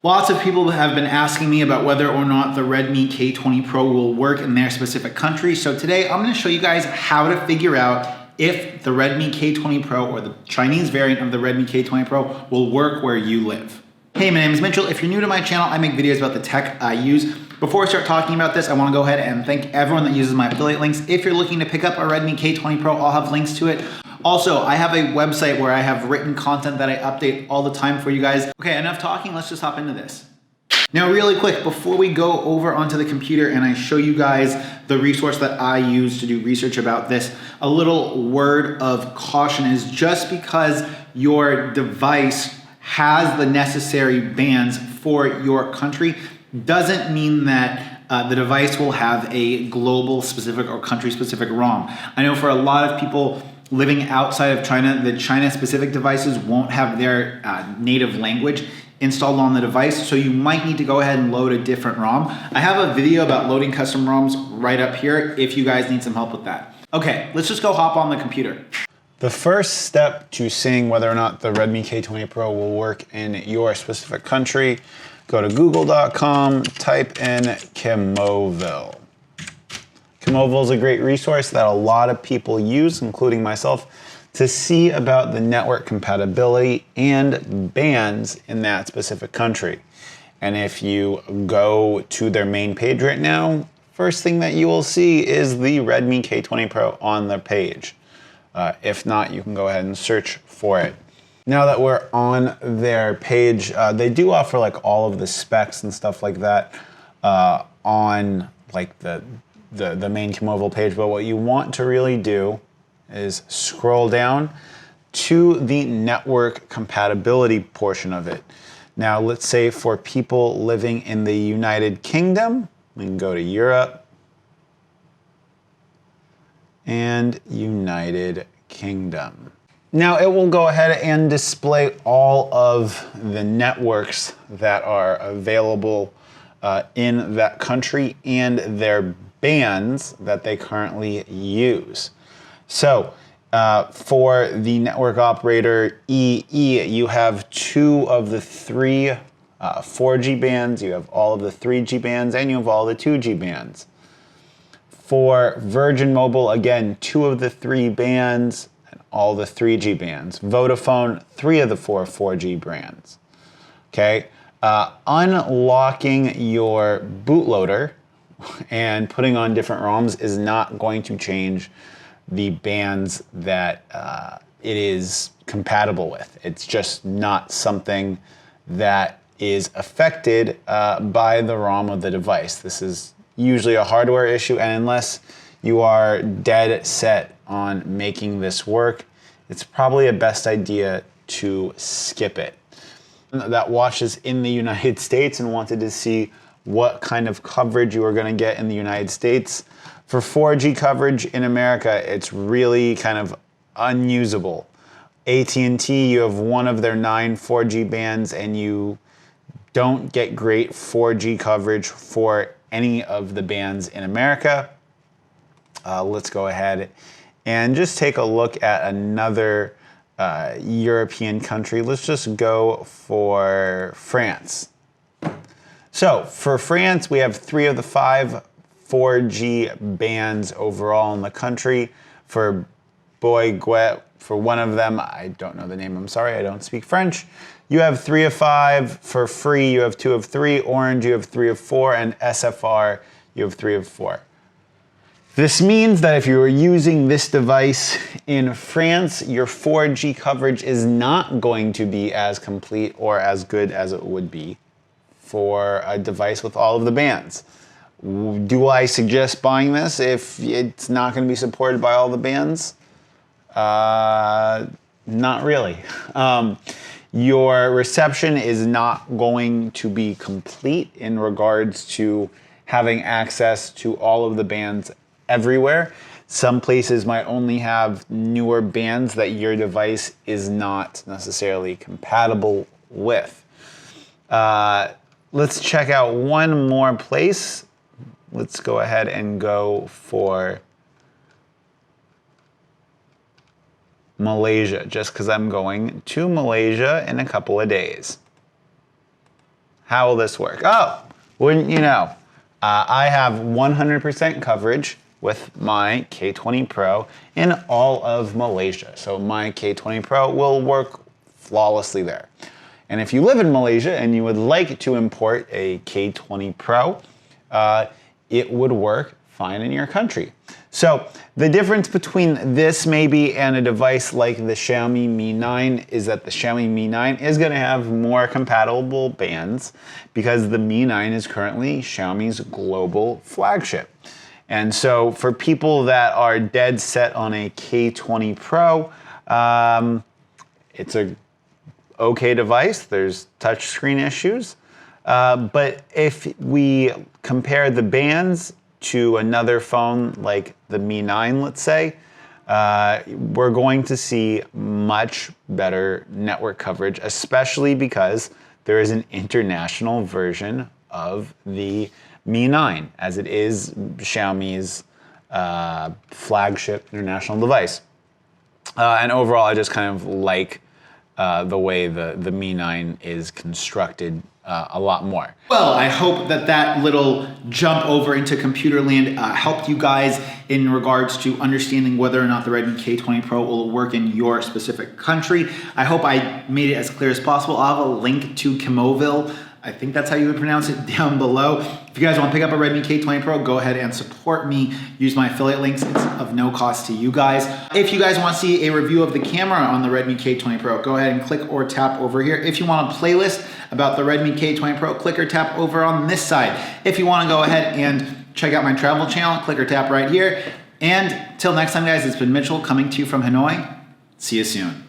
Lots of people have been asking me about whether or not the Redmi K20 Pro will work in their specific country. So today I'm going to show you guys how to figure out if the Redmi K20 Pro or the Chinese variant of the Redmi K20 Pro will work where you live. Hey, my name is Mitchell. If you're new to my channel, I make videos about the tech I use. Before I start talking about this, I want to go ahead and thank everyone that uses my affiliate links. If you're looking to pick up a Redmi K20 Pro, I'll have links to it. Also, I have a website where I have written content that I update all the time for you guys. Okay, enough talking, let's just hop into this. Now really quick, before we go over onto the computer and I show you guys the resource that I use to do research about this, a little word of caution is just because your device has the necessary bands for your country doesn't mean that the device will have a global specific or country specific ROM. I know for a lot of people living outside of China, the China specific devices won't have their native language installed on the device, so you might need to go ahead and load a different ROM. I have a video about loading custom ROMs right up here if you guys need some help with that. Okay, let's just go hop on the computer. The first step to seeing whether or not the Redmi K20 Pro will work in your specific country, go to google.com, type in Kimoville. Kimoville is a great resource that a lot of people use, including myself, to see about the network compatibility and bands in that specific country. And if you go to their main page right now, first thing that you will see is the Redmi K20 Pro on their page. If not, you can go ahead and search for it. Now that we're on their page, they do offer like all of the specs and stuff like that on like the main Kimoville page, but what you want to really do is scroll down to the network compatibility portion of it. Now, let's say for people living in the United Kingdom, we can go to Europe and United Kingdom. Now, it will go ahead and display all of the networks that are available in that country and their bands that they currently use. So for the network operator EE, you have 2 of the 3 4G bands, you have all of the 3G bands, and you have all the 2G bands. For Virgin Mobile, again, 2 of the 3 bands and all the 3G bands. Vodafone, 3 of the 4 4G bands. Okay, unlocking your bootloader and putting on different ROMs is not going to change the bands that it is compatible with. It's just not something that is affected by the ROM of the device. This is usually a hardware issue, and unless you are dead set on making this work, it's probably a best idea to skip it. That watches in the United States and wanted to see what kind of coverage you are going to get in the United States. For 4G coverage in America, it's really kind of unusable. AT&T, you have 1 of their 9 4G bands and you don't get great 4G coverage for any of the bands in America. Let's go ahead and just take a look at another European country. Let's just go for France. So for France, we have 3 of the 5 4G bands overall in the country. For Bouygues, for 1 of them, I don't know the name, I'm sorry, I don't speak French. You have 3 of 5. For Free, you have 2 of 3. Orange, you have 3 of 4. And SFR, you have 3 of 4. This means that if you are using this device in France, your 4G coverage is not going to be as complete or as good as it would be for a device with all of the bands. Do I suggest buying this if it's not going to be supported by all the bands? Not really. Your reception is not going to be complete in regards to having access to all of the bands everywhere. Some places might only have newer bands that your device is not necessarily compatible with. Let's check out one more place. Let's go ahead and go for Malaysia, just because I'm going to Malaysia in a couple of days. How will this work? Oh, wouldn't you know? I have 100% coverage with my K20 Pro in all of Malaysia. So my K20 Pro will work flawlessly there. And if you live in Malaysia and you would like to import a K20 Pro, it would work fine in your country. So the difference between this maybe and a device like the Xiaomi Mi 9 is that the Xiaomi Mi 9 is going to have more compatible bands because the Mi 9 is currently Xiaomi's global flagship. And so for people that are dead set on a K20 Pro, it's a okay device. There's touchscreen issues. But if we compare the bands to another phone like the Mi 9, let's say, we're going to see much better network coverage, especially because there is an international version of the Mi 9, as it is Xiaomi's flagship international device. And overall, I just kind of like the way the Mi 9 is constructed a lot more. Well, I hope that little jump over into computer land helped you guys in regards to understanding whether or not the Redmi K20 Pro will work in your specific country. I hope I made it as clear as possible. I'll have a link to Chemoville, I think that's how you would pronounce it, down below. If you guys want to pick up a Redmi K20 Pro, go ahead and support me. Use my affiliate links. It's of no cost to you guys. If you guys want to see a review of the camera on the Redmi K20 Pro, go ahead and click or tap over here. If you want a playlist about the Redmi K20 Pro, click or tap over on this side. If you want to go ahead and check out my travel channel, click or tap right here. And till next time, guys, it's been Mitchell coming to you from Hanoi. See you soon.